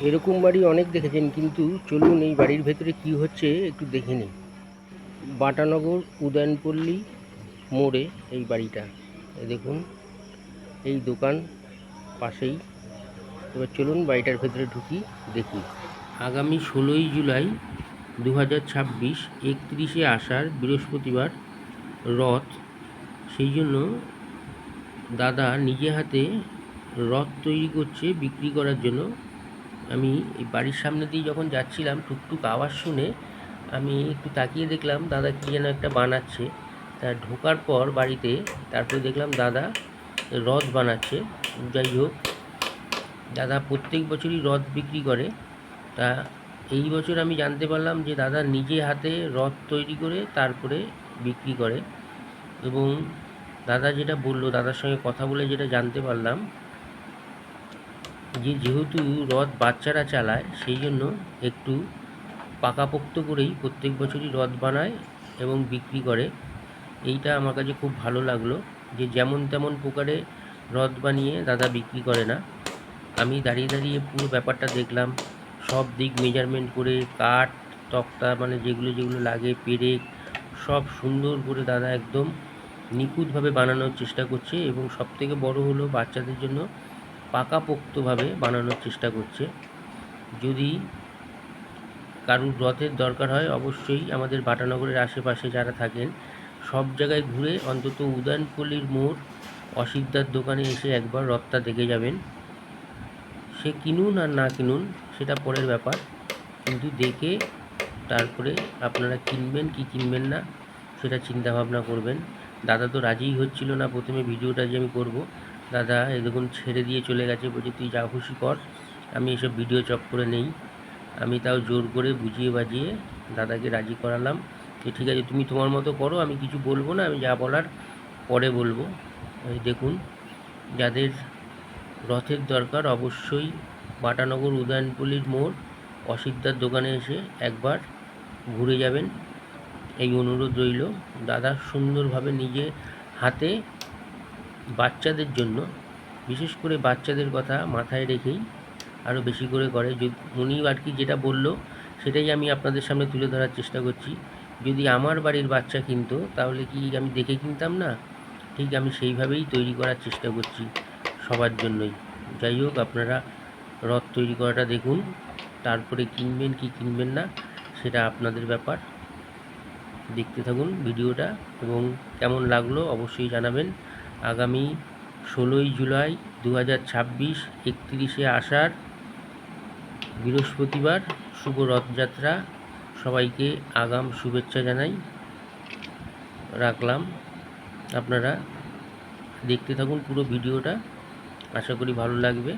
এরকম বাড়ি অনেক দেখেছেন, কিন্তু চলুন এই বাড়ির ভেতরে কি হচ্ছে একটু দেখে নিই। বাটানগর উদয়নপল্লী মোড়ে এই বাড়িটা। এই দেখুন, এই দোকান পাশেই। এবার চলুন বাড়িটার ভেতরে ঢুকি, দেখি। আগামী 16ই জুলাই 2026, 31শে আষাঢ়, বৃহস্পতিবার, রথ। সেই জন্য দাদা নিজে হাতে রথ তৈরি করছে বিক্রি করার জন্য। আমি এই বাড়ির সামনে দিয়ে যখন যাচ্ছিলাম, টুকটুক আওয়াজ শুনে আমি একটু তাকিয়ে দেখলাম দাদা কী যেন একটা বানাচ্ছে। তা ঢোকার পর বাড়িতে তারপরে দেখলাম দাদা রথ বানাচ্ছে। যাই হোক, দাদা প্রত্যেক বছরই রথ বিক্রি করে। তা এই বছর আমি জানতে পারলাম যে দাদা নিজে হাতে রথ তৈরি করে তারপরে বিক্রি করে। এবং দাদা যেটা বললো, দাদার সঙ্গে কথা বলে যেটা জানতে পারলাম, যেহেতু রথ বাচ্চারা চালায়, সেই জন্য একটু পাকাপোক্ত করেই প্রত্যেক বছরই রথ বানায় এবং বিক্রি করে। এইটা আমার কাছে খুব ভালো লাগলো, যে যেমন তেমন প্রকারে রথ বানিয়ে দাদা বিক্রি করে না। আমি দাঁড়িয়ে দাঁড়িয়ে পুরো ব্যাপারটা দেখলাম, সব দিক মেজারমেন্ট করে, কাঠ, তক্তা, মানে যেগুলো যেগুলো লাগে, পেরেক, সব সুন্দর করে দাদা একদম নিখুঁতভাবে বানানোর চেষ্টা করছে। এবং সবথেকে বড় হলো, বাচ্চাদের জন্য পাকাপোক্তভাবে বানানোর চেষ্টা করছে। যদি কারুর রথের দরকার হয়, অবশ্যই আমাদের বাটানগরের আশেপাশে যারা থাকেন, সব জায়গায় ঘুরে অন্তত উদয়নপল্লীর মোড় অসিদ্ধার দোকানে এসে একবার রথটা দেখে যাবেন। সে কিনুন আর না কিনুন সেটা পরের ব্যাপার, কিন্তু দেখে তারপরে আপনারা কিনবেন কি কিনবেন না সেটা চিন্তা ভাবনা করবেন। দাদা তো রাজিই হচ্ছিল না প্রথমে ভিডিওটা যে আমি করব। দাদা এ দেখুন ছেড়ে দিয়ে চলে গেছে, বলছে তুই যা খুশি কর, আমি এসব ভিডিও চক করে নেই। আমি তাও জোর করে বুঝিয়ে বাজিয়ে দাদাকে রাজি করালাম যে ঠিক আছে, তুমি তোমার মতো করো, আমি কিছু বলবো না, আমি যা বলার পরে বলবো। এই দেখুন, যাদের রথের দরকার অবশ্যই বাটানগর উদয়নপল্লীর মোড় অসিদ্ধার দোকানে এসে একবার ঘুরে যাবেন, এই অনুরোধ রইল। দাদা সুন্দরভাবে নিজে হাতে বাচ্চাদের জন্য, বিশেষ করে বাচ্চাদের কথা মাথায় রেখেই আরও বেশি করে করে। উনি আর কি যেটা বললো সেটাই আমি আপনাদের সামনে তুলে ধরার চেষ্টা করছি। যদি আমার বাড়ির বাচ্চা কিনতো তাহলে কি আমি দেখে কিনতাম না? ঠিক আমি সেইভাবেই তৈরি করার চেষ্টা করছি সবার জন্যই। যাই হোক, আপনারা রথ তৈরি করাটা দেখুন, তারপরে কিনবেন কি কিনবেন না সেটা আপনাদের ব্যাপার। দেখতে থাকুন ভিডিওটা, এবং কেমন লাগলো অবশ্যই জানাবেন। আগামী 16ই জুলাই 2026, 31শে আষাঢ়, বৃহস্পতিবার, শুভ রথযাত্রা। সবাইকে আগাম শুভেচ্ছা জানাই। রাখলাম। আপনারা দেখতে থাকুন পুরো ভিডিওটা, আশা করি ভালো লাগবে।